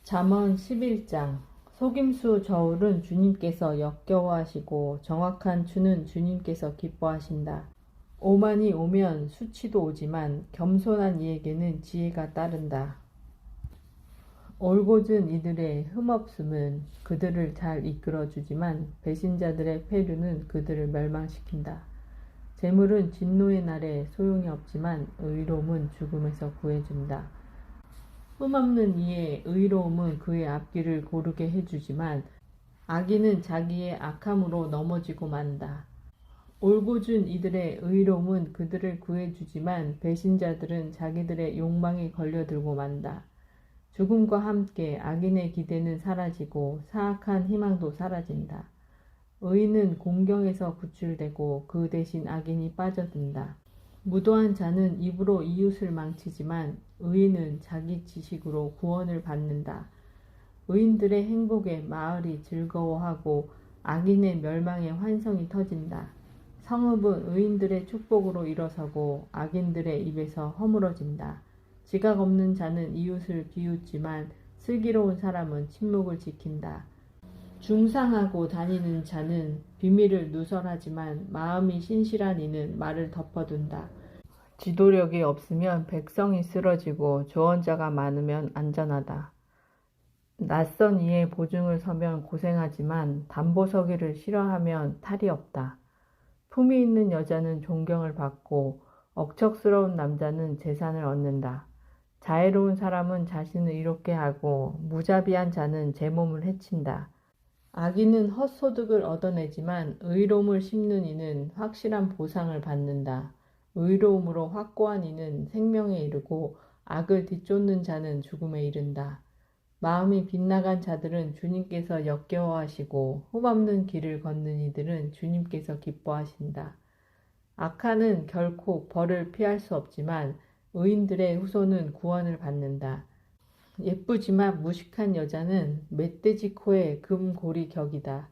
잠언 11장. 속임수 저울은 주님께서 역겨워하시고 정확한 추는 주님께서 기뻐하신다. 오만이 오면 수치도 오지만 겸손한 이에게는 지혜가 따른다. 올곧은 이들의 흠없음은 그들을 잘 이끌어주지만 배신자들의 패류는 그들을 멸망시킨다. 재물은 진노의 날에 소용이 없지만 의로움은 죽음에서 구해준다. 흠없는 이의 의로움은 그의 앞길을 고르게 해주지만 악인은 자기의 악함으로 넘어지고 만다. 올곧은 이들의 의로움은 그들을 구해주지만 배신자들은 자기들의 욕망에 걸려들고 만다. 죽음과 함께 악인의 기대는 사라지고 사악한 희망도 사라진다. 의인은 공경에서 구출되고 그 대신 악인이 빠져든다. 무도한 자는 입으로 이웃을 망치지만 의인은 자기 지식으로 구원을 받는다. 의인들의 행복에 마을이 즐거워하고 악인의 멸망에 환성이 터진다. 성읍은 의인들의 축복으로 일어서고 악인들의 입에서 허물어진다. 지각 없는 자는 이웃을 비웃지만 슬기로운 사람은 침묵을 지킨다. 중상하고 다니는 자는 비밀을 누설하지만 마음이 신실한 이는 말을 덮어둔다. 지도력이 없으면 백성이 쓰러지고 조언자가 많으면 안전하다. 낯선 이의 보증을 서면 고생하지만 담보서기를 싫어하면 탈이 없다. 품위 있는 여자는 존경을 받고 억척스러운 남자는 재산을 얻는다. 자애로운 사람은 자신을 이롭게 하고 무자비한 자는 제 몸을 해친다. 악인은 헛소득을 얻어내지만 의로움을 심는 이는 확실한 보상을 받는다. 의로움으로 확고한 이는 생명에 이르고 악을 뒤쫓는 자는 죽음에 이른다. 마음이 빗나간 자들은 주님께서 역겨워하시고 흠없는 길을 걷는 이들은 주님께서 기뻐하신다. 악한은 결코 벌을 피할 수 없지만 의인들의 후손은 구원을 받는다. 예쁘지만 무식한 여자는 멧돼지 코에 금고리 격이다.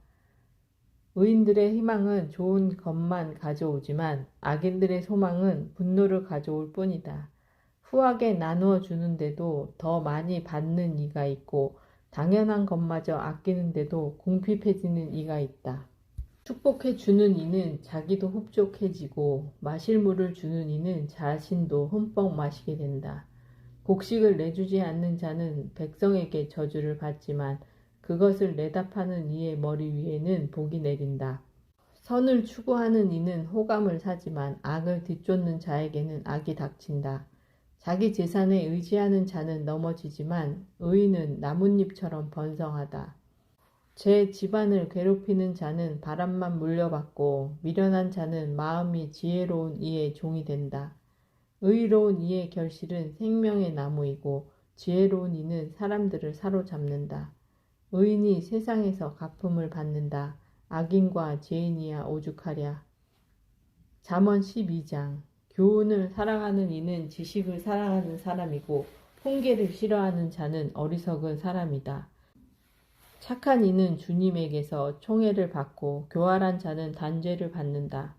의인들의 희망은 좋은 것만 가져오지만 악인들의 소망은 분노를 가져올 뿐이다. 후하게 나누어 주는데도 더 많이 받는 이가 있고 당연한 것마저 아끼는데도 궁핍해지는 이가 있다. 축복해 주는 이는 자기도 흡족해지고 마실 물을 주는 이는 자신도 흠뻑 마시게 된다. 곡식을 내주지 않는 자는 백성에게 저주를 받지만 그것을 내답하는 이의 머리 위에는 복이 내린다. 선을 추구하는 이는 호감을 사지만 악을 뒤쫓는 자에게는 악이 닥친다. 자기 재산에 의지하는 자는 넘어지지만 의인은 나뭇잎처럼 번성하다. 제 집안을 괴롭히는 자는 바람만 물려받고 미련한 자는 마음이 지혜로운 이의 종이 된다. 의로운 이의 결실은 생명의 나무이고 지혜로운 이는 사람들을 사로잡는다. 의인이 세상에서 갚음을 받는다. 악인과 죄인이야 오죽하랴. 잠언 12장. 교훈을 사랑하는 이는 지식을 사랑하는 사람이고 훈계를 싫어하는 자는 어리석은 사람이다. 착한 이는 주님에게서 총애를 받고 교활한 자는 단죄를 받는다.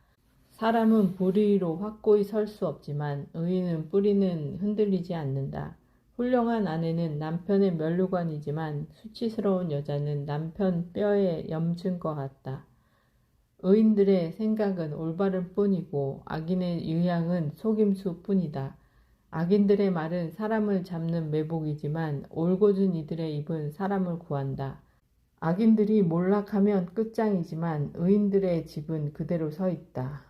사람은 불의로 확고히 설 수 없지만 의인은 뿌리는 흔들리지 않는다. 훌륭한 아내는 남편의 면류관이지만 수치스러운 여자는 남편 뼈의 염증과 같다. 의인들의 생각은 올바른 뿐이고 악인의 의향은 속임수 뿐이다. 악인들의 말은 사람을 잡는 매복이지만 올곧은 이들의 입은 사람을 구한다. 악인들이 몰락하면 끝장이지만 의인들의 집은 그대로 서 있다.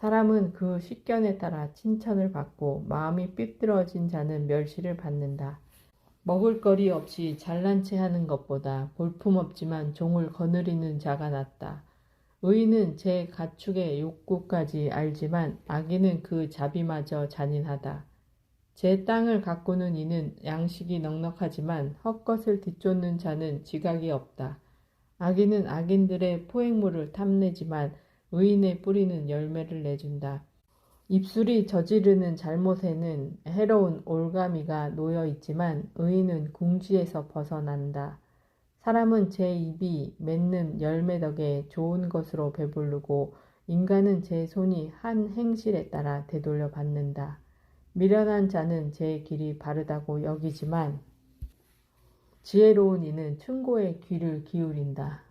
사람은 그 식견에 따라 칭찬을 받고 마음이 삐뚤어진 자는 멸시를 받는다. 먹을거리 없이 잘난 체 하는 것보다 볼품없지만 종을 거느리는 자가 낫다. 의인은 제 가축의 욕구까지 알지만 악인은 그 자비마저 잔인하다. 제 땅을 가꾸는 이는 양식이 넉넉하지만 헛것을 뒤쫓는 자는 지각이 없다. 악인은 악인들의 포획물을 탐내지만 의인의 뿌리는 열매를 내준다. 입술이 저지르는 잘못에는 해로운 올가미가 놓여 있지만 의인은 궁지에서 벗어난다. 사람은 제 입이 맺는 열매 덕에 좋은 것으로 배부르고 인간은 제 손이 한 행실에 따라 되돌려 받는다. 미련한 자는 제 길이 바르다고 여기지만 지혜로운 이는 충고에 귀를 기울인다.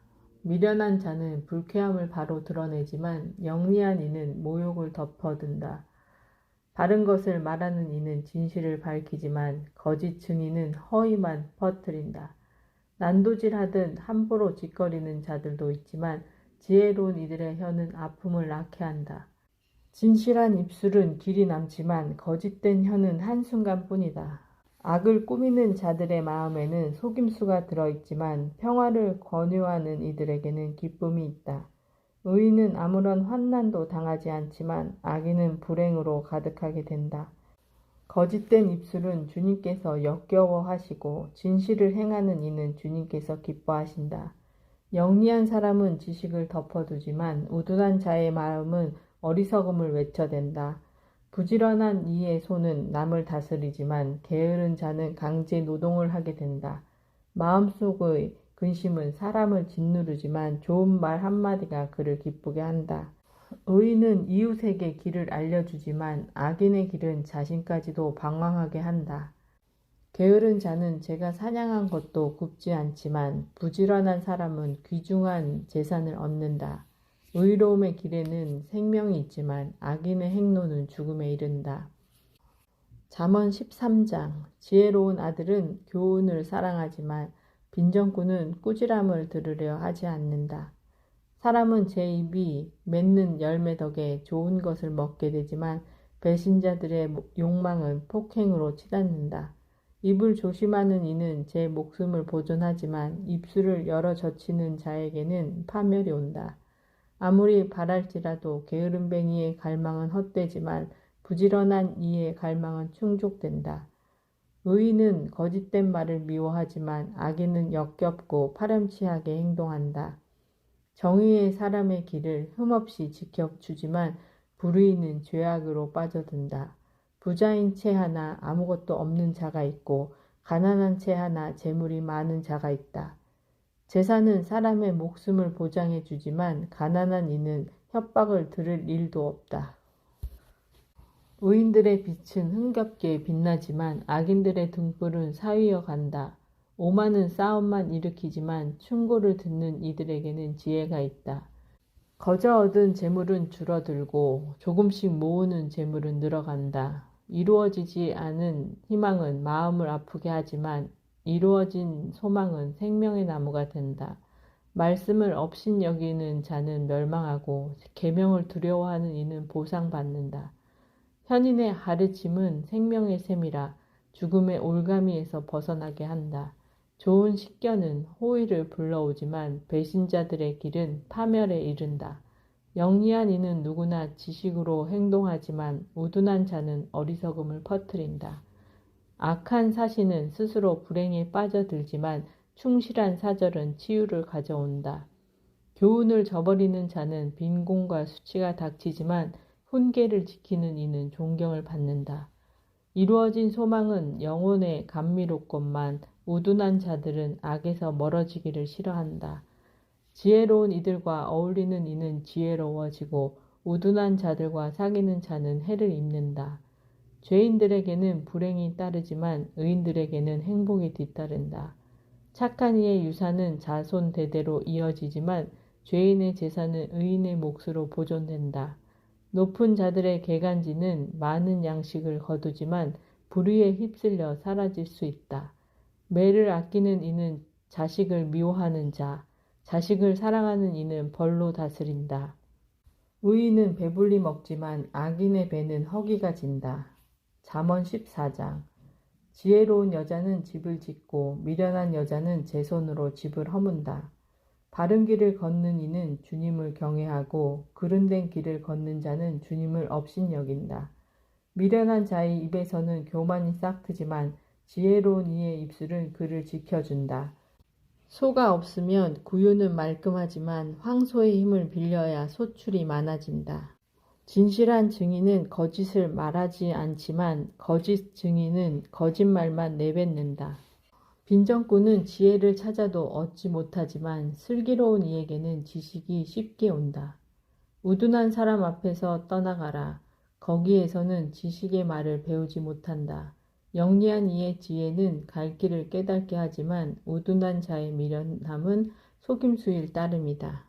미련한 자는 불쾌함을 바로 드러내지만 영리한 이는 모욕을 덮어둔다. 바른 것을 말하는 이는 진실을 밝히지만 거짓 증인은 허위만 퍼뜨린다. 난도질하듯 함부로 짓거리는 자들도 있지만 지혜로운 이들의 혀는 아픔을 낳게 한다. 진실한 입술은 길이 남지만 거짓된 혀는 한순간뿐이다. 악을 꾸미는 자들의 마음에는 속임수가 들어있지만 평화를 권유하는 이들에게는 기쁨이 있다. 의인은 아무런 환난도 당하지 않지만 악인은 불행으로 가득하게 된다. 거짓된 입술은 주님께서 역겨워하시고 진실을 행하는 이는 주님께서 기뻐하신다. 영리한 사람은 지식을 덮어두지만 우둔한 자의 마음은 어리석음을 외쳐댄다. 부지런한 이의 손은 남을 다스리지만 게으른 자는 강제 노동을 하게 된다. 마음속의 근심은 사람을 짓누르지만 좋은 말 한마디가 그를 기쁘게 한다. 의인은 이웃에게 길을 알려주지만 악인의 길은 자신까지도 방황하게 한다. 게으른 자는 제가 사냥한 것도 굽지 않지만 부지런한 사람은 귀중한 재산을 얻는다. 의로움의 길에는 생명이 있지만 악인의 행로는 죽음에 이른다. 잠언 13장. 지혜로운 아들은 교훈을 사랑하지만 빈정꾼은 꾸지람을 들으려 하지 않는다. 사람은 제 입이 맺는 열매 덕에 좋은 것을 먹게 되지만 배신자들의 욕망은 폭행으로 치닫는다. 입을 조심하는 이는 제 목숨을 보존하지만 입술을 열어 젖히는 자에게는 파멸이 온다. 아무리 바랄지라도 게으름뱅이의 갈망은 헛되지만 부지런한 이의 갈망은 충족된다. 의인은 거짓된 말을 미워하지만 악인은 역겹고 파렴치하게 행동한다. 정의의 사람의 길을 흠없이 지켜주지만 불의는 죄악으로 빠져든다. 부자인 채 하나 아무것도 없는 자가 있고 가난한 채 하나 재물이 많은 자가 있다. 재산은 사람의 목숨을 보장해 주지만 가난한 이는 협박을 들을 일도 없다. 의인들의 빛은 흥겹게 빛나지만 악인들의 등불은 사위어 간다. 오만은 싸움만 일으키지만 충고를 듣는 이들에게는 지혜가 있다. 거저 얻은 재물은 줄어들고 조금씩 모으는 재물은 늘어간다. 이루어지지 않은 희망은 마음을 아프게 하지만 이루어진 소망은 생명의 나무가 된다. 말씀을 업신여기는 자는 멸망하고 계명을 두려워하는 이는 보상받는다. 현인의 가르침은 생명의 샘이라 죽음의 올가미에서 벗어나게 한다. 좋은 식견은 호의를 불러오지만 배신자들의 길은 파멸에 이른다. 영리한 이는 누구나 지식으로 행동하지만 우둔한 자는 어리석음을 퍼뜨린다. 악한 사신은 스스로 불행에 빠져들지만 충실한 사절은 치유를 가져온다. 교훈을 저버리는 자는 빈곤과 수치가 닥치지만 훈계를 지키는 이는 존경을 받는다. 이루어진 소망은 영혼에 감미롭건만 우둔한 자들은 악에서 멀어지기를 싫어한다. 지혜로운 이들과 어울리는 이는 지혜로워지고 우둔한 자들과 사귀는 자는 해를 입는다. 죄인들에게는 불행이 따르지만 의인들에게는 행복이 뒤따른다. 착한 이의 유산은 자손 대대로 이어지지만 죄인의 재산은 의인의 몫으로 보존된다. 높은 자들의 개간지는 많은 양식을 거두지만 불의에 휩쓸려 사라질 수 있다. 매를 아끼는 이는 자식을 미워하는 자, 자식을 사랑하는 이는 벌로 다스린다. 의인은 배불리 먹지만 악인의 배는 허기가 진다. 잠언 14장. 지혜로운 여자는 집을 짓고 미련한 여자는 제 손으로 집을 허문다. 바른 길을 걷는 이는 주님을 경외하고 그른된 길을 걷는 자는 주님을 업신여긴다. 미련한 자의 입에서는 교만이 싹트지만 지혜로운 이의 입술은 그를 지켜준다. 소가 없으면 구유는 말끔하지만 황소의 힘을 빌려야 소출이 많아진다. 진실한 증인은 거짓을 말하지 않지만 거짓 증인은 거짓말만 내뱉는다. 빈정꾼은 지혜를 찾아도 얻지 못하지만 슬기로운 이에게는 지식이 쉽게 온다. 우둔한 사람 앞에서 떠나가라. 거기에서는 지식의 말을 배우지 못한다. 영리한 이의 지혜는 갈 길을 깨닫게 하지만 우둔한 자의 미련함은 속임수일 따름이다.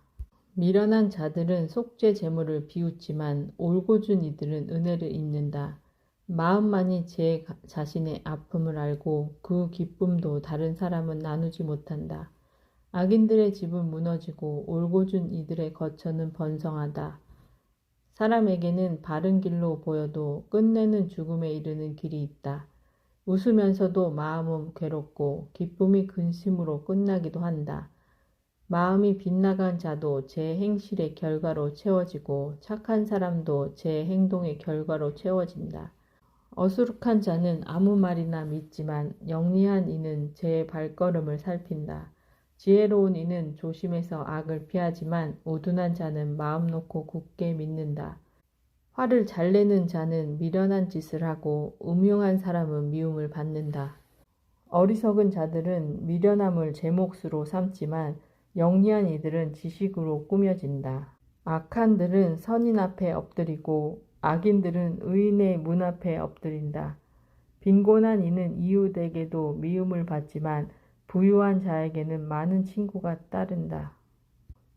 미련한 자들은 속죄 재물을 비웃지만 올고준 이들은 은혜를 입는다. 마음만이 제 자신의 아픔을 알고 그 기쁨도 다른 사람은 나누지 못한다. 악인들의 집은 무너지고 올고준 이들의 거처는 번성하다. 사람에게는 바른 길로 보여도 끝내는 죽음에 이르는 길이 있다. 웃으면서도 마음은 괴롭고 기쁨이 근심으로 끝나기도 한다. 마음이 빗나간 자도 제 행실의 결과로 채워지고 착한 사람도 제 행동의 결과로 채워진다. 어수룩한 자는 아무 말이나 믿지만 영리한 이는 제 발걸음을 살핀다. 지혜로운 이는 조심해서 악을 피하지만 우둔한 자는 마음 놓고 굳게 믿는다. 화를 잘 내는 자는 미련한 짓을 하고 음흉한 사람은 미움을 받는다. 어리석은 자들은 미련함을 제 몫으로 삼지만 영리한 이들은 지식으로 꾸며진다. 악한들은 선인 앞에 엎드리고 악인들은 의인의 문 앞에 엎드린다. 빈곤한 이는 이웃에게도 미움을 받지만 부유한 자에게는 많은 친구가 따른다.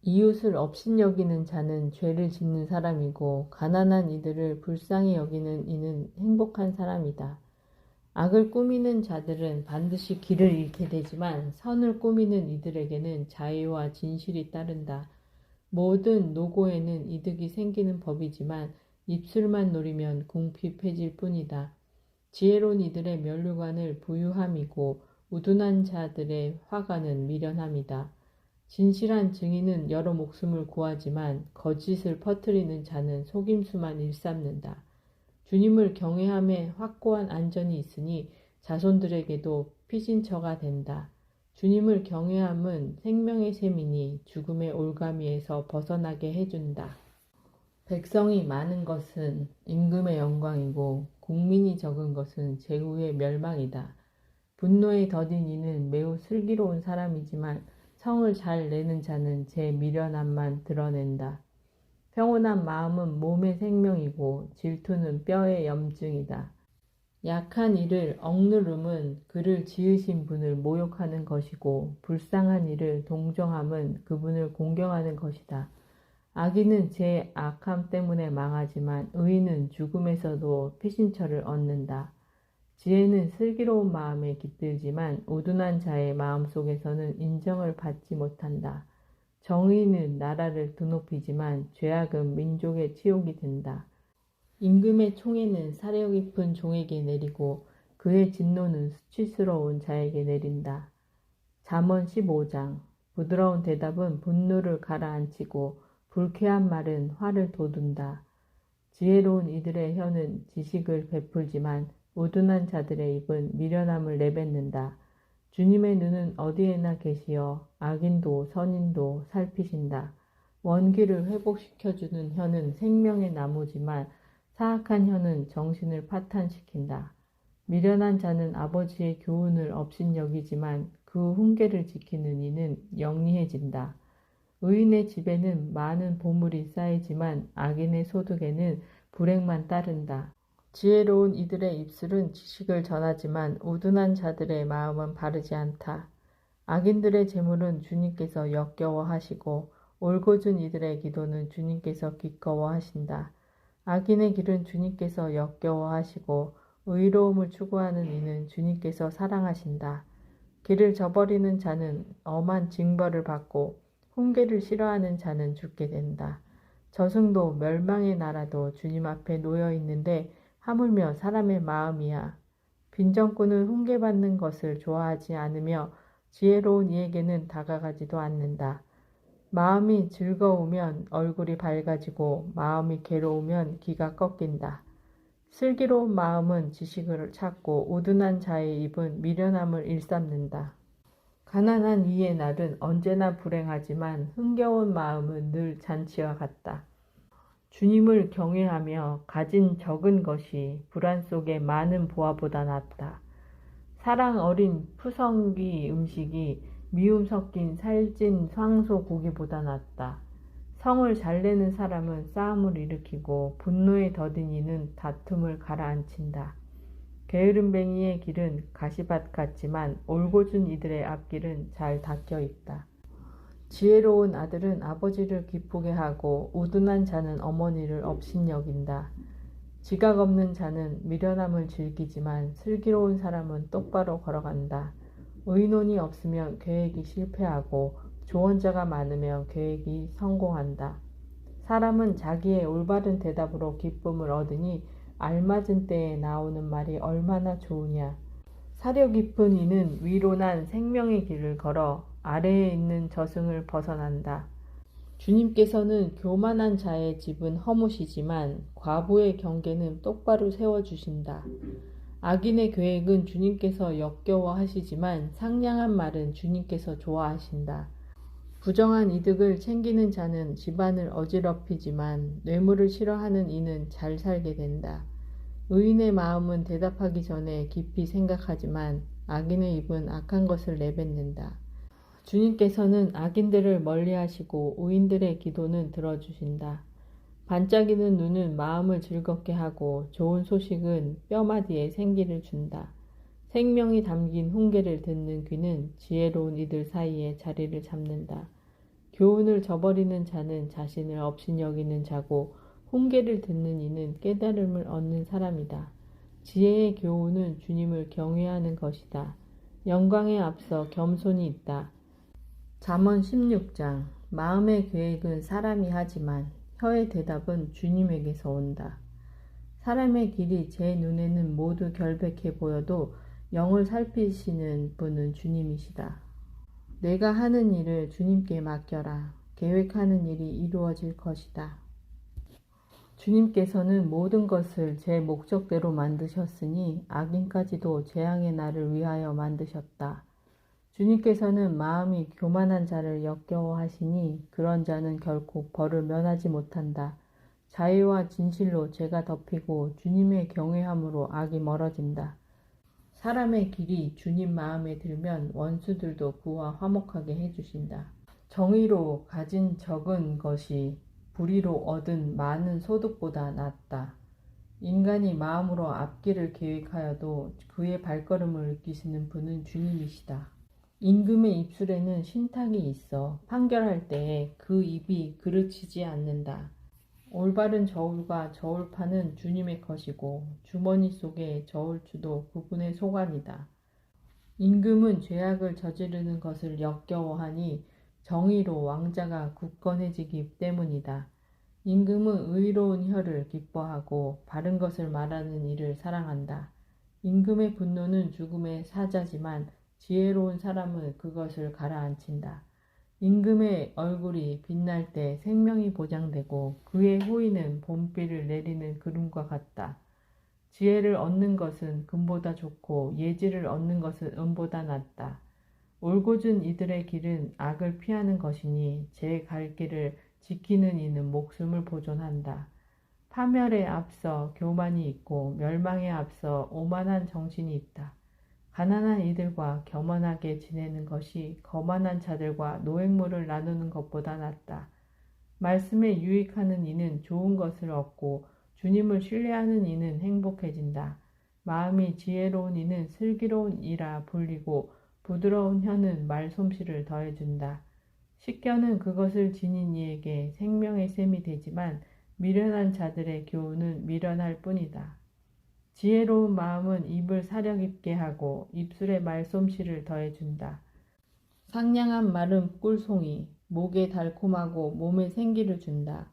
이웃을 업신여기는 자는 죄를 짓는 사람이고 가난한 이들을 불쌍히 여기는 이는 행복한 사람이다. 악을 꾸미는 자들은 반드시 길을 잃게 되지만 선을 꾸미는 이들에게는 자유와 진실이 따른다. 모든 노고에는 이득이 생기는 법이지만 입술만 노리면 궁핍해질 뿐이다. 지혜로운 이들의 면류관을 부유함이고 우둔한 자들의 화관은 미련함이다. 진실한 증인은 여러 목숨을 구하지만 거짓을 퍼뜨리는 자는 속임수만 일삼는다. 주님을 경외함에 확고한 안전이 있으니 자손들에게도 피신처가 된다. 주님을 경외함은 생명의 셈이니 죽음의 올가미에서 벗어나게 해준다. 백성이 많은 것은 임금의 영광이고 국민이 적은 것은 제후의 멸망이다. 분노에 더딘 이는 매우 슬기로운 사람이지만 성을 잘 내는 자는 제 미련함만 드러낸다. 평온한 마음은 몸의 생명이고 질투는 뼈의 염증이다. 약한 이를 억누름은 그를 지으신 분을 모욕하는 것이고 불쌍한 이를 동정함은 그분을 공경하는 것이다. 악인은 제 악함 때문에 망하지만 의인은 죽음에서도 피신처를 얻는다. 지혜는 슬기로운 마음에 깃들지만 우둔한 자의 마음속에서는 인정을 받지 못한다. 정의는 나라를 드높이지만 죄악은 민족의 치욕이 된다. 임금의 총애는 사려 깊은 종에게 내리고 그의 진노는 수치스러운 자에게 내린다. 잠언 15장. 부드러운 대답은 분노를 가라앉히고 불쾌한 말은 화를 돋운다. 지혜로운 이들의 혀는 지식을 베풀지만 우둔한 자들의 입은 미련함을 내뱉는다. 주님의 눈은 어디에나 계시어 악인도 선인도 살피신다. 원기를 회복시켜주는 혀는 생명의 나무지만 사악한 혀는 정신을 파탄시킨다. 미련한 자는 아버지의 교훈을 업신여기지만 그 훈계를 지키는 이는 영리해진다. 의인의 집에는 많은 보물이 쌓이지만 악인의 소득에는 불행만 따른다. 지혜로운 이들의 입술은 지식을 전하지만 우둔한 자들의 마음은 바르지 않다. 악인들의 재물은 주님께서 역겨워하시고 올고준 이들의 기도는 주님께서 기꺼워하신다. 악인의 길은 주님께서 역겨워하시고 의로움을 추구하는 이는 주님께서 사랑하신다. 길을 저버리는 자는 엄한 징벌을 받고 훈계를 싫어하는 자는 죽게 된다. 저승도 멸망의 나라도 주님 앞에 놓여 있는데 하물며 사람의 마음이야. 빈정꾼은 훈계받는 것을 좋아하지 않으며 지혜로운 이에게는 다가가지도 않는다. 마음이 즐거우면 얼굴이 밝아지고 마음이 괴로우면 귀가 꺾인다. 슬기로운 마음은 지식을 찾고 우둔한 자의 입은 미련함을 일삼는다. 가난한 이의 날은 언제나 불행하지만 흥겨운 마음은 늘 잔치와 같다. 주님을 경외하며 가진 적은 것이 불안 속에 많은 보화보다 낫다. 사랑 어린 푸성귀 음식이 미움 섞인 살찐 황소 고기보다 낫다. 성을 잘 내는 사람은 싸움을 일으키고 분노에 더딘 이는 다툼을 가라앉힌다. 게으름뱅이의 길은 가시밭 같지만 올곧은 이들의 앞길은 잘 닦여 있다. 지혜로운 아들은 아버지를 기쁘게 하고 우둔한 자는 어머니를 업신여긴다. 지각 없는 자는 미련함을 즐기지만 슬기로운 사람은 똑바로 걸어간다. 의논이 없으면 계획이 실패하고 조언자가 많으면 계획이 성공한다. 사람은 자기의 올바른 대답으로 기쁨을 얻으니 알맞은 때에 나오는 말이 얼마나 좋으냐. 사려 깊은 이는 위로 난 생명의 길을 걸어 아래에 있는 저승을 벗어난다. 주님께서는 교만한 자의 집은 허무시지만 과부의 경계는 똑바로 세워주신다. 악인의 계획은 주님께서 역겨워하시지만 상냥한 말은 주님께서 좋아하신다. 부정한 이득을 챙기는 자는 집안을 어지럽히지만 뇌물을 싫어하는 이는 잘 살게 된다. 의인의 마음은 대답하기 전에 깊이 생각하지만 악인의 입은 악한 것을 내뱉는다. 주님께서는 악인들을 멀리하시고 의인들의 기도는 들어주신다. 반짝이는 눈은 마음을 즐겁게 하고 좋은 소식은 뼈마디에 생기를 준다. 생명이 담긴 훈계를 듣는 귀는 지혜로운 이들 사이에 자리를 잡는다. 교훈을 저버리는 자는 자신을 업신여기는 자고 훈계를 듣는 이는 깨달음을 얻는 사람이다. 지혜의 교훈은 주님을 경외하는 것이다. 영광에 앞서 겸손이 있다. 잠언 16장. 마음의 계획은 사람이 하지만 혀의 대답은 주님에게서 온다. 사람의 길이 제 눈에는 모두 결백해 보여도 영을 살피시는 분은 주님이시다. 내가 하는 일을 주님께 맡겨라. 계획하는 일이 이루어질 것이다. 주님께서는 모든 것을 제 목적대로 만드셨으니 악인까지도 재앙의 날을 위하여 만드셨다. 주님께서는 마음이 교만한 자를 역겨워하시니 그런 자는 결코 벌을 면하지 못한다. 자유와 진실로 죄가 덮이고 주님의 경외함으로 악이 멀어진다. 사람의 길이 주님 마음에 들면 원수들도 그와 화목하게 해주신다. 정의로 가진 적은 것이 불의로 얻은 많은 소득보다 낫다. 인간이 마음으로 앞길을 계획하여도 그의 발걸음을 느끼시는 분은 주님이시다. 임금의 입술에는 신탁이 있어 판결할 때에 그 입이 그르치지 않는다. 올바른 저울과 저울파는 주님의 것이고 주머니 속의 저울추도 그분의 소관이다. 임금은 죄악을 저지르는 것을 역겨워하니 정의로 왕자가 굳건해지기 때문이다. 임금은 의로운 혀를 기뻐하고 바른 것을 말하는 이를 사랑한다. 임금의 분노는 죽음의 사자지만 지혜로운 사람은 그것을 가라앉힌다. 임금의 얼굴이 빛날 때 생명이 보장되고 그의 후인은 봄비를 내리는 구름과 같다. 지혜를 얻는 것은 금보다 좋고 예지를 얻는 것은 은보다 낫다. 올곧은 이들의 길은 악을 피하는 것이니 제 갈 길을 지키는 이는 목숨을 보존한다. 파멸에 앞서 교만이 있고 멸망에 앞서 오만한 정신이 있다. 가난한 이들과 겸허하게 지내는 것이 거만한 자들과 노획물을 나누는 것보다 낫다. 말씀에 유익하는 이는 좋은 것을 얻고 주님을 신뢰하는 이는 행복해진다. 마음이 지혜로운 이는 슬기로운 이라 불리고 부드러운 혀는 말솜씨를 더해준다. 식견은 그것을 지닌 이에게 생명의 샘이 되지만 미련한 자들의 교훈은 미련할 뿐이다. 지혜로운 마음은 입을 사려 깊게 하고 입술에 말솜씨를 더해준다. 상냥한 말은 꿀송이, 목에 달콤하고 몸에 생기를 준다.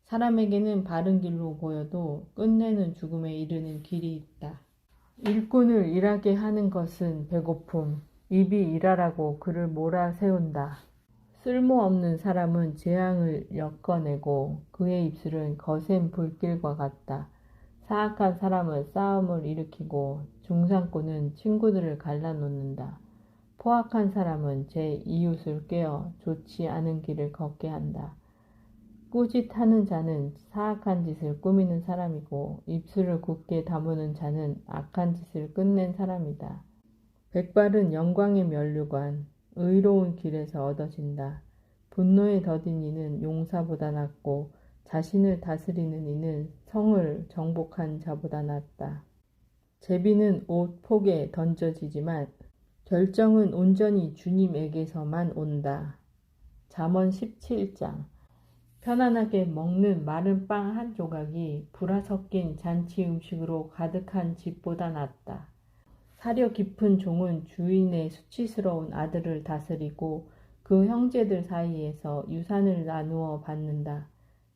사람에게는 바른 길로 보여도 끝내는 죽음에 이르는 길이 있다. 일꾼을 일하게 하는 것은 배고픔, 입이 일하라고 그를 몰아세운다. 쓸모없는 사람은 재앙을 엮어내고 그의 입술은 거센 불길과 같다. 사악한 사람은 싸움을 일으키고 중상꾼은 친구들을 갈라놓는다. 포악한 사람은 제 이웃을 꾀어 좋지 않은 길을 걷게 한다. 꾸짓하는 자는 사악한 짓을 꾸미는 사람이고 입술을 굳게 다무는 자는 악한 짓을 끝낸 사람이다. 백발은 영광의 면류관, 의로운 길에서 얻어진다. 분노에 더딘 이는 용사보다 낫고 자신을 다스리는 이는 성을 정복한 자보다 낫다. 제비는 옷 폭에 던져지지만 결정은 온전히 주님에게서만 온다. 잠언 17장. 편안하게 먹는 마른 빵 한 조각이 불화 섞인 잔치 음식으로 가득한 집보다 낫다. 사려 깊은 종은 주인의 수치스러운 아들을 다스리고 그 형제들 사이에서 유산을 나누어 받는다.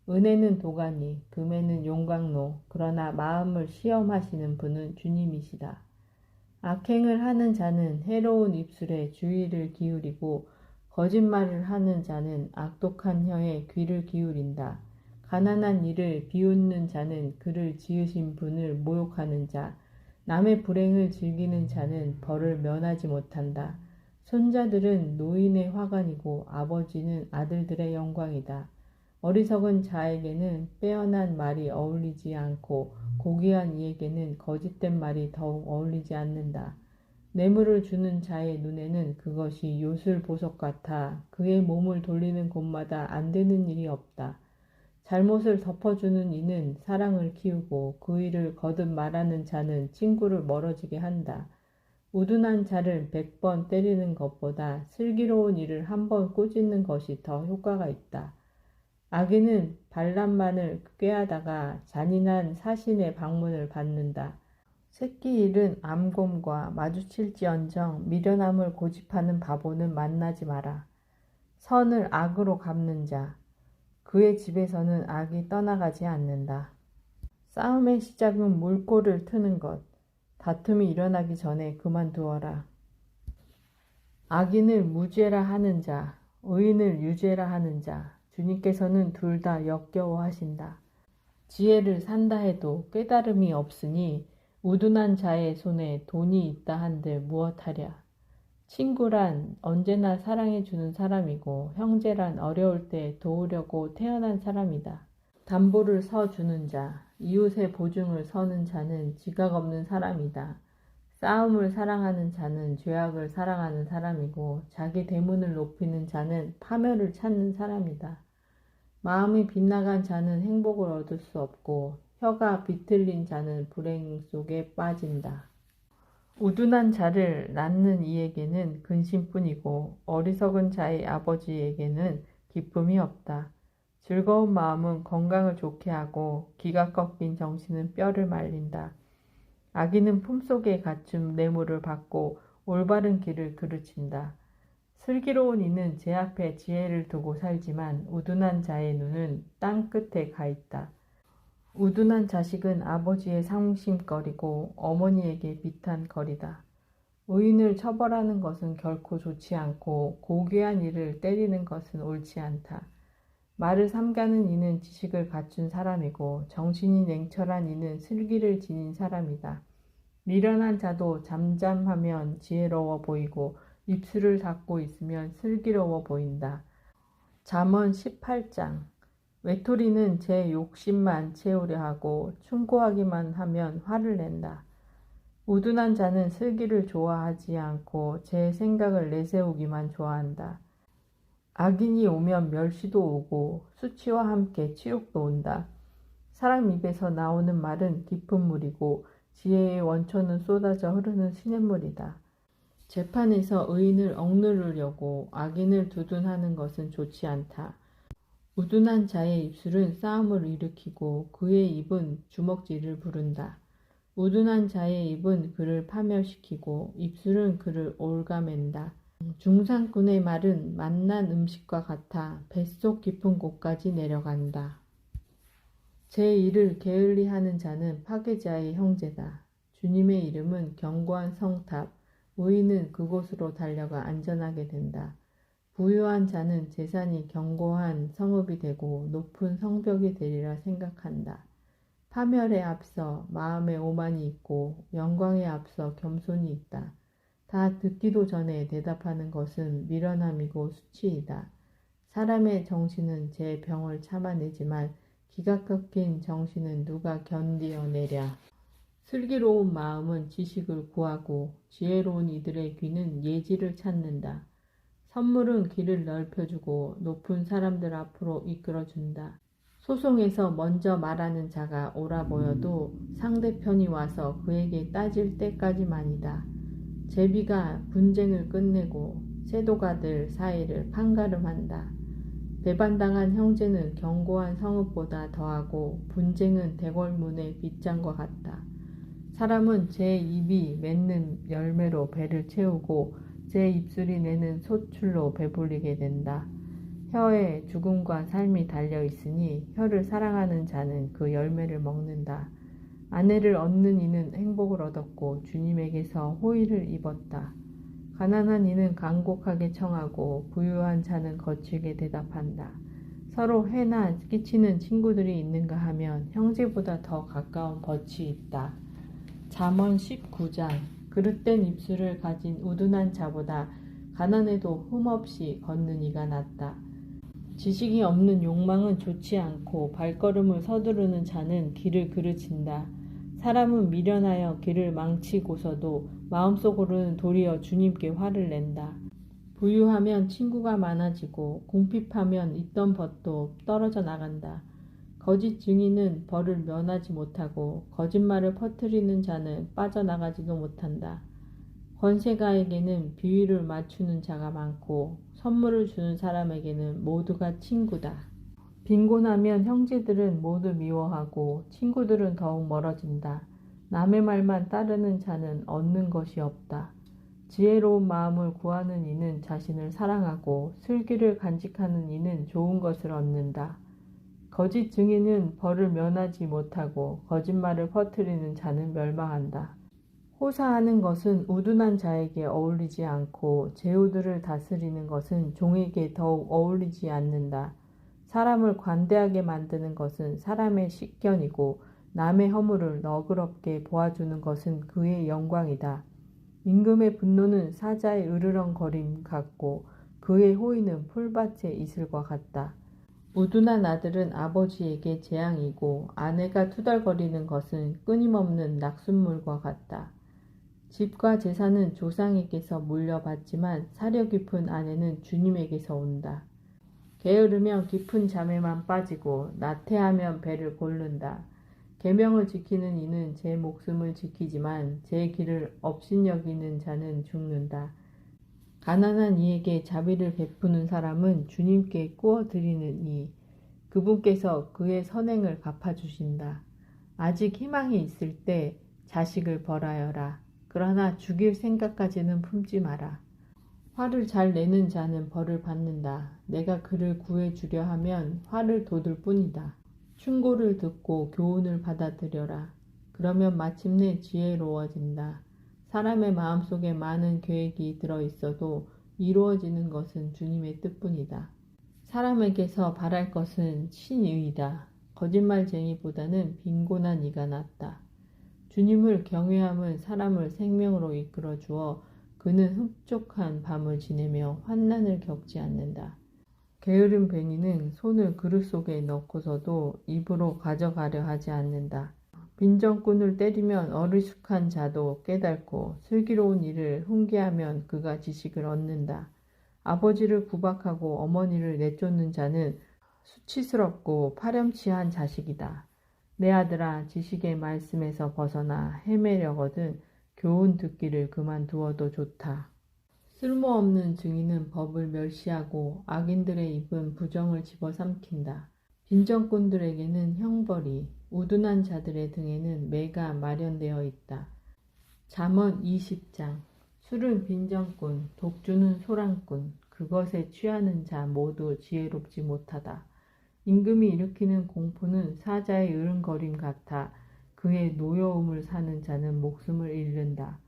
은혜는 도가니, 금에는 용광로, 그러나 마음을 시험하시는 분은 주님이시다. 악행을 하는 자는 해로운 입술에 주의를 기울이고 거짓말을 하는 자는 악독한 혀에 귀를 기울인다. 가난한 이를 비웃는 자는 그를 지으신 분을 모욕하는 자, 남의 불행을 즐기는 자는 벌을 면하지 못한다. 손자들은 노인의 화관이고 아버지는 아들들의 영광이다. 어리석은 자에게는 빼어난 말이 어울리지 않고 고귀한 이에게는 거짓된 말이 더욱 어울리지 않는다. 뇌물을 주는 자의 눈에는 그것이 요술 보석 같아 그의 몸을 돌리는 곳마다 안 되는 일이 없다. 잘못을 덮어주는 이는 사랑을 키우고 그 일을 거듭 말하는 자는 친구를 멀어지게 한다. 우둔한 자를 100번 때리는 것보다 슬기로운 일을 한 번 꾸짖는 것이 더 효과가 있다. 악인은 반란만을 꾀하다가 잔인한 사신의 방문을 받는다. 새끼 잃은 암곰과 마주칠지언정 미련함을 고집하는 바보는 만나지 마라. 선을 악으로 갚는 자, 그의 집에서는 악이 떠나가지 않는다. 싸움의 시작은 물꼬를 트는 것, 다툼이 일어나기 전에 그만두어라. 악인을 무죄라 하는 자, 의인을 유죄라 하는 자, 주님께서는 둘 다 역겨워하신다. 지혜를 산다 해도 깨달음이 없으니 우둔한 자의 손에 돈이 있다 한들 무엇하랴. 친구란 언제나 사랑해주는 사람이고 형제란 어려울 때 도우려고 태어난 사람이다. 담보를 서주는 자, 이웃의 보증을 서는 자는 지각 없는 사람이다. 싸움을 사랑하는 자는 죄악을 사랑하는 사람이고 자기 대문을 높이는 자는 파멸을 찾는 사람이다. 마음이 빗나간 자는 행복을 얻을 수 없고 혀가 비틀린 자는 불행 속에 빠진다. 우둔한 자를 낳는 이에게는 근심뿐이고 어리석은 자의 아버지에게는 기쁨이 없다. 즐거운 마음은 건강을 좋게 하고 기가 꺾인 정신은 뼈를 말린다. 악인은 품속에 갖춘 뇌물을 받고 올바른 길을 그르친다. 슬기로운 이는 제 앞에 지혜를 두고 살지만 우둔한 자의 눈은 땅 끝에 가 있다. 우둔한 자식은 아버지의 상심거리고 어머니에게 비탄거리다. 의인을 처벌하는 것은 결코 좋지 않고 고귀한 이를 때리는 것은 옳지 않다. 말을 삼가는 이는 지식을 갖춘 사람이고 정신이 냉철한 이는 슬기를 지닌 사람이다. 미련한 자도 잠잠하면 지혜로워 보이고 입술을 닫고 있으면 슬기로워 보인다. 잠언 18장. 외톨이는 제 욕심만 채우려 하고 충고하기만 하면 화를 낸다. 우둔한 자는 슬기를 좋아하지 않고 제 생각을 내세우기만 좋아한다. 악인이 오면 멸시도 오고 수치와 함께 치욕도 온다. 사람 입에서 나오는 말은 깊은 물이고 지혜의 원천은 쏟아져 흐르는 시냇물이다. 재판에서 의인을 억누르려고 악인을 두둔하는 것은 좋지 않다. 우둔한 자의 입술은 싸움을 일으키고 그의 입은 주먹질을 부른다. 우둔한 자의 입은 그를 파멸시키고 입술은 그를 올가맨다. 중상꾼의 말은 맛난 음식과 같아 뱃속 깊은 곳까지 내려간다. 제 일을 게을리하는 자는 파괴자의 형제다. 주님의 이름은 견고한 성탑, 의인은 그곳으로 달려가 안전하게 된다. 부유한 자는 재산이 견고한 성읍이 되고 높은 성벽이 되리라 생각한다. 파멸에 앞서 마음에 오만이 있고 영광에 앞서 겸손이 있다. 다 듣기도 전에 대답하는 것은 미련함이고 수치이다. 사람의 정신은 제 병을 참아내지만 기가 꺾인 정신은 누가 견디어내랴. 슬기로운 마음은 지식을 구하고 지혜로운 이들의 귀는 예지를 찾는다. 선물은 길을 넓혀주고 높은 사람들 앞으로 이끌어준다. 소송에서 먼저 말하는 자가 옳아 보여도 상대편이 와서 그에게 따질 때까지만이다. 제비가 분쟁을 끝내고 세도가들 사이를 판가름한다. 배반당한 형제는 견고한 성읍보다 더하고 분쟁은 대궐문의 빗장과 같다. 사람은 제 입이 맺는 열매로 배를 채우고 제 입술이 내는 소출로 배불리게 된다. 혀에 죽음과 삶이 달려 있으니 혀를 사랑하는 자는 그 열매를 먹는다. 아내를 얻는 이는 행복을 얻었고 주님에게서 호의를 입었다. 가난한 이는 간곡하게 청하고 부유한 자는 거칠게 대답한다. 서로 해나 끼치는 친구들이 있는가 하면 형제보다 더 가까운 벗이 있다. 잠언 19장. 그릇된 입술을 가진 우둔한 자보다 가난해도 흠없이 걷는 이가 낫다. 지식이 없는 욕망은 좋지 않고 발걸음을 서두르는 자는 길을 그르친다. 사람은 미련하여 길을 망치고서도 마음속으로는 도리어 주님께 화를 낸다. 부유하면 친구가 많아지고 궁핍하면 있던 벗도 떨어져 나간다. 거짓 증인은 벌을 면하지 못하고 거짓말을 퍼뜨리는 자는 빠져나가지도 못한다. 권세가에게는 비위를 맞추는 자가 많고 선물을 주는 사람에게는 모두가 친구다. 빈곤하면 형제들은 모두 미워하고 친구들은 더욱 멀어진다. 남의 말만 따르는 자는 얻는 것이 없다. 지혜로운 마음을 구하는 이는 자신을 사랑하고 슬기를 간직하는 이는 좋은 것을 얻는다. 거짓 증인은 벌을 면하지 못하고 거짓말을 퍼뜨리는 자는 멸망한다. 호사하는 것은 우둔한 자에게 어울리지 않고 제후들을 다스리는 것은 종에게 더욱 어울리지 않는다. 사람을 관대하게 만드는 것은 사람의 식견이고 남의 허물을 너그럽게 보아주는 것은 그의 영광이다. 임금의 분노는 사자의 으르렁거림 같고 그의 호의는 풀밭의 이슬과 같다. 우둔한 아들은 아버지에게 재앙이고 아내가 투덜거리는 것은 끊임없는 낙숫물과 같다. 집과 재산은 조상에게서 물려받지만 사려 깊은 아내는 주님에게서 온다. 게으르면 깊은 잠에만 빠지고 나태하면 배를 고른다. 계명을 지키는 이는 제 목숨을 지키지만 제 길을 업신여기는 자는 죽는다. 가난한 이에게 자비를 베푸는 사람은 주님께 꾸어드리는 이. 그분께서 그의 선행을 갚아주신다. 아직 희망이 있을 때 자식을 벌하여라. 그러나 죽일 생각까지는 품지 마라. 화를 잘 내는 자는 벌을 받는다. 내가 그를 구해주려 하면 화를 돋을 뿐이다. 충고를 듣고 교훈을 받아들여라. 그러면 마침내 지혜로워진다. 사람의 마음속에 많은 계획이 들어있어도 이루어지는 것은 주님의 뜻뿐이다. 사람에게서 바랄 것은 신의이다. 거짓말쟁이보다는 빈곤한 이가 낫다. 주님을 경외함은 사람을 생명으로 이끌어 주어 그는 흡족한 밤을 지내며 환난을 겪지 않는다. 게으른 뱅이는 손을 그릇 속에 넣고서도 입으로 가져가려 하지 않는다. 빈정꾼을 때리면 어리숙한 자도 깨닫고 슬기로운 이를 훈계하면 그가 지식을 얻는다. 아버지를 구박하고 어머니를 내쫓는 자는 수치스럽고 파렴치한 자식이다. 내 아들아, 지식의 말씀에서 벗어나 헤매려거든 교훈 듣기를 그만두어도 좋다. 쓸모없는 증인은 법을 멸시하고 악인들의 입은 부정을 집어삼킨다. 빈정꾼들에게는 형벌이, 우둔한 자들의 등에는 매가 마련되어 있다. 잠언 20장. 술은 빈정꾼, 독주는 소랑꾼, 그것에 취하는 자 모두 지혜롭지 못하다. 임금이 일으키는 공포는 사자의 으른거림 같아 그의 노여움을 사는 자는 목숨을 잃는다.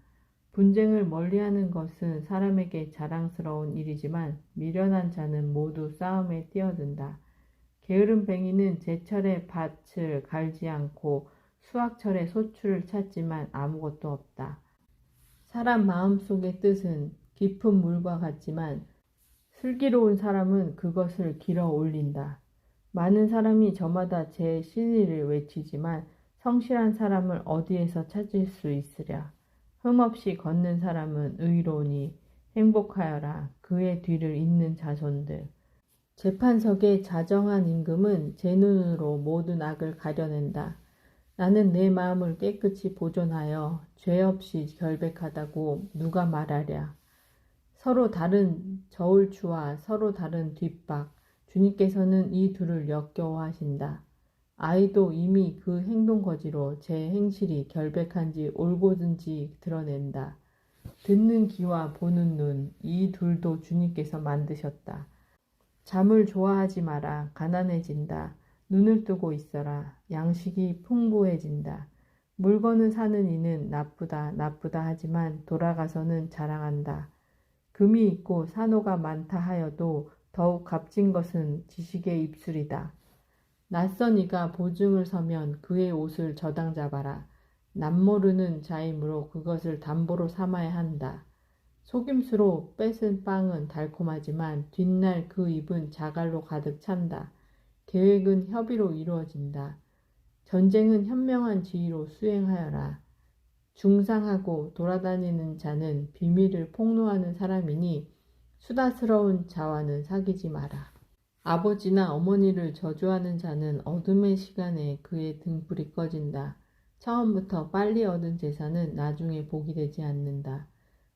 분쟁을 멀리하는 것은 사람에게 자랑스러운 일이지만 미련한 자는 모두 싸움에 뛰어든다. 게으른 뱅이는 제철에 밭을 갈지 않고 수확철에 소출을 찾지만 아무것도 없다. 사람 마음속의 뜻은 깊은 물과 같지만 슬기로운 사람은 그것을 길어 올린다. 많은 사람이 저마다 제 신의를 외치지만 성실한 사람을 어디에서 찾을 수 있으랴. 흠없이 걷는 사람은 의로우니 행복하여라. 그의 뒤를 잇는 자손들. 재판석에 자정한 임금은 제 눈으로 모든 악을 가려낸다. 나는 내 마음을 깨끗이 보존하여 죄 없이 결백하다고 누가 말하랴. 서로 다른 저울추와 서로 다른 뒷박, 주님께서는 이 둘을 역겨워하신다. 아이도 이미 그 행동거지로 제 행실이 결백한지 옳고든지 드러낸다. 듣는 귀와 보는 눈, 이 둘도 주님께서 만드셨다. 잠을 좋아하지 마라. 가난해진다. 눈을 뜨고 있어라. 양식이 풍부해진다. 물건을 사는 이는 나쁘다 하지만 돌아가서는 자랑한다. 금이 있고 산호가 많다 하여도 더욱 값진 것은 지식의 입술이다. 낯선 이가 보증을 서면 그의 옷을 저당 잡아라. 남모르는 자이므로 그것을 담보로 삼아야 한다. 속임수로 뺏은 빵은 달콤하지만 뒷날 그 입은 자갈로 가득 찬다. 계획은 협의로 이루어진다. 전쟁은 현명한 지휘로 수행하여라. 중상하고 돌아다니는 자는 비밀을 폭로하는 사람이니 수다스러운 자와는 사귀지 마라. 아버지나 어머니를 저주하는 자는 어둠의 시간에 그의 등불이 꺼진다. 처음부터 빨리 얻은 재산은 나중에 복이 되지 않는다.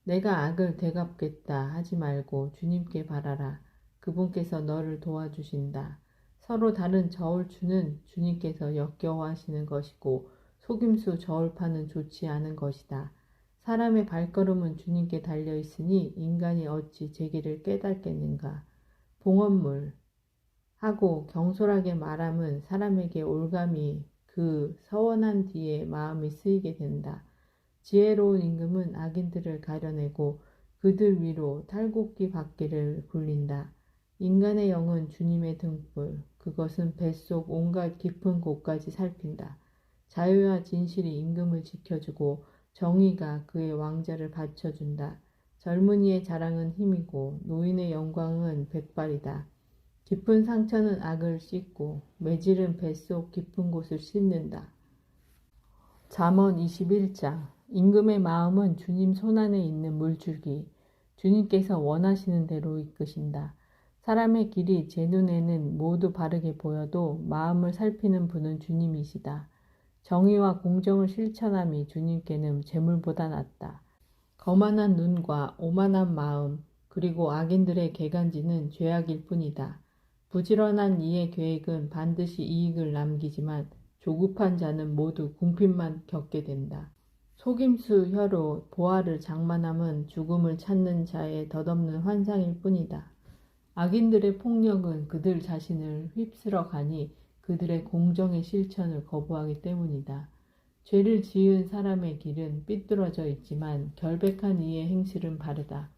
내가 악을 되갚겠다 하지 말고 주님께 바라라. 그분께서 너를 도와주신다. 서로 다른 저울추는 주님께서 역겨워하시는 것이고 속임수 저울파는 좋지 않은 것이다. 사람의 발걸음은 주님께 달려있으니 인간이 어찌 제 길을 깨닫겠는가. 봉헌물 하고 경솔하게 말함은 사람에게 올감이 그 서원한 뒤에 마음이 쓰이게 된다. 지혜로운 임금은 악인들을 가려내고 그들 위로 탈곡기 바퀴를 굴린다. 인간의 영은 주님의 등불, 그것은 뱃속 온갖 깊은 곳까지 살핀다. 자유와 진실이 임금을 지켜주고 정의가 그의 왕자를 받쳐준다. 젊은이의 자랑은 힘이고 노인의 영광은 백발이다. 깊은 상처는 악을 씻고 매질은 뱃속 깊은 곳을 씻는다. 잠언 21장. 임금의 마음은 주님 손안에 있는 물줄기, 주님께서 원하시는 대로 이끄신다. 사람의 길이 제 눈에는 모두 바르게 보여도 마음을 살피는 분은 주님이시다. 정의와 공정을 실천함이 주님께는 재물보다 낫다. 거만한 눈과 오만한 마음, 그리고 악인들의 개간지는 죄악일 뿐이다. 부지런한 이의 계획은 반드시 이익을 남기지만 조급한 자는 모두 궁핍만 겪게 된다. 속임수 혀로 보화를 장만함은 죽음을 찾는 자의 덧없는 환상일 뿐이다. 악인들의 폭력은 그들 자신을 휩쓸어 가니 그들의 공정의 실천을 거부하기 때문이다. 죄를 지은 사람의 길은 삐뚤어져 있지만 결백한 이의 행실은 바르다.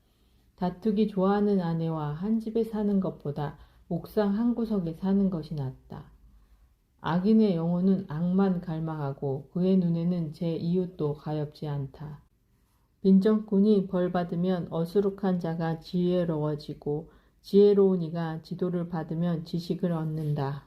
다투기 좋아하는 아내와 한 집에 사는 것보다 옥상 한 구석에 사는 것이 낫다. 악인의 영혼은 악만 갈망하고 그의 눈에는 제 이웃도 가엾지 않다. 빈정꾼이 벌받으면 어수룩한 자가 지혜로워지고 지혜로운 이가 지도를 받으면 지식을 얻는다.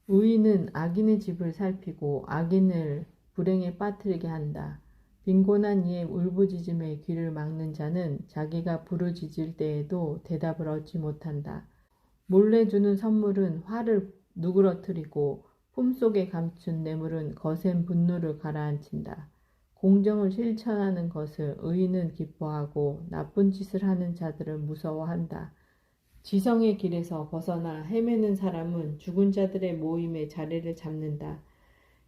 의인은 악인의 집을 살피고 악인을 불행에 빠뜨리게 한다. 빈곤한 이의 울부짖음에 귀를 막는 자는 자기가 부르짖을 때에도 대답을 얻지 못한다. 몰래 주는 선물은 화를 누그러뜨리고 품속에 감춘 뇌물은 거센 분노를 가라앉힌다. 공정을 실천하는 것을 의인은 기뻐하고 나쁜 짓을 하는 자들은 무서워한다. 지성의 길에서 벗어나 헤매는 사람은 죽은 자들의 모임에 자리를 잡는다.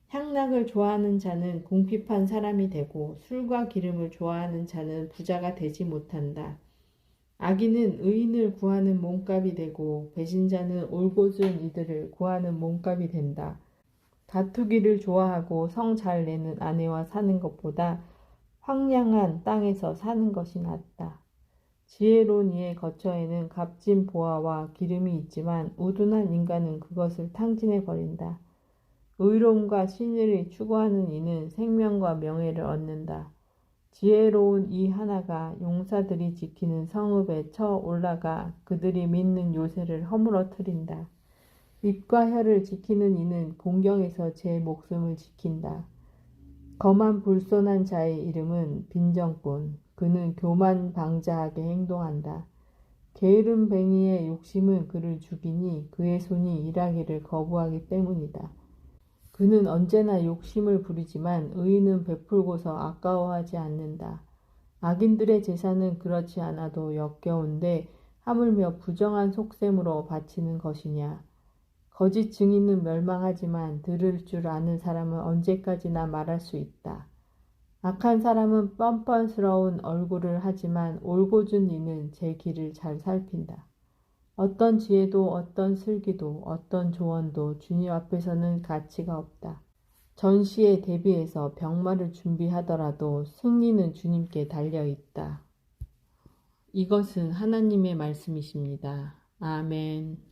향락을 좋아하는 자는 궁핍한 사람이 되고 술과 기름을 좋아하는 자는 부자가 되지 못한다. 악인은 의인을 구하는 몸값이 되고 배신자는 올곧은 이들을 구하는 몸값이 된다. 다투기를 좋아하고 성 잘 내는 아내와 사는 것보다 황량한 땅에서 사는 것이 낫다. 지혜로운 이의 거처에는 값진 보화와 기름이 있지만 우둔한 인간은 그것을 탕진해 버린다. 의로움과 신의를 추구하는 이는 생명과 명예를 얻는다. 지혜로운 이 하나가 용사들이 지키는 성읍에 쳐 올라가 그들이 믿는 요새를 허물어뜨린다. 입과 혀를 지키는 이는 공경에서 제 목숨을 지킨다. 거만 불손한 자의 이름은 빈정꾼, 그는 교만방자하게 행동한다. 게으른 뱅이의 욕심은 그를 죽이니 그의 손이 일하기를 거부하기 때문이다. 그는 언제나 욕심을 부리지만 의인은 베풀고서 아까워하지 않는다. 악인들의 제사는 그렇지 않아도 역겨운데 하물며 부정한 속셈으로 바치는 것이냐. 거짓 증인은 멸망하지만 들을 줄 아는 사람은 언제까지나 말할 수 있다. 악한 사람은 뻔뻔스러운 얼굴을 하지만 올곧은 이는 제 길을 잘 살핀다. 어떤 지혜도 어떤 슬기도 어떤 조언도 주님 앞에서는 가치가 없다. 전시에 대비해서 병마를 준비하더라도 승리는 주님께 달려 있다. 이것은 하나님의 말씀이십니다. 아멘.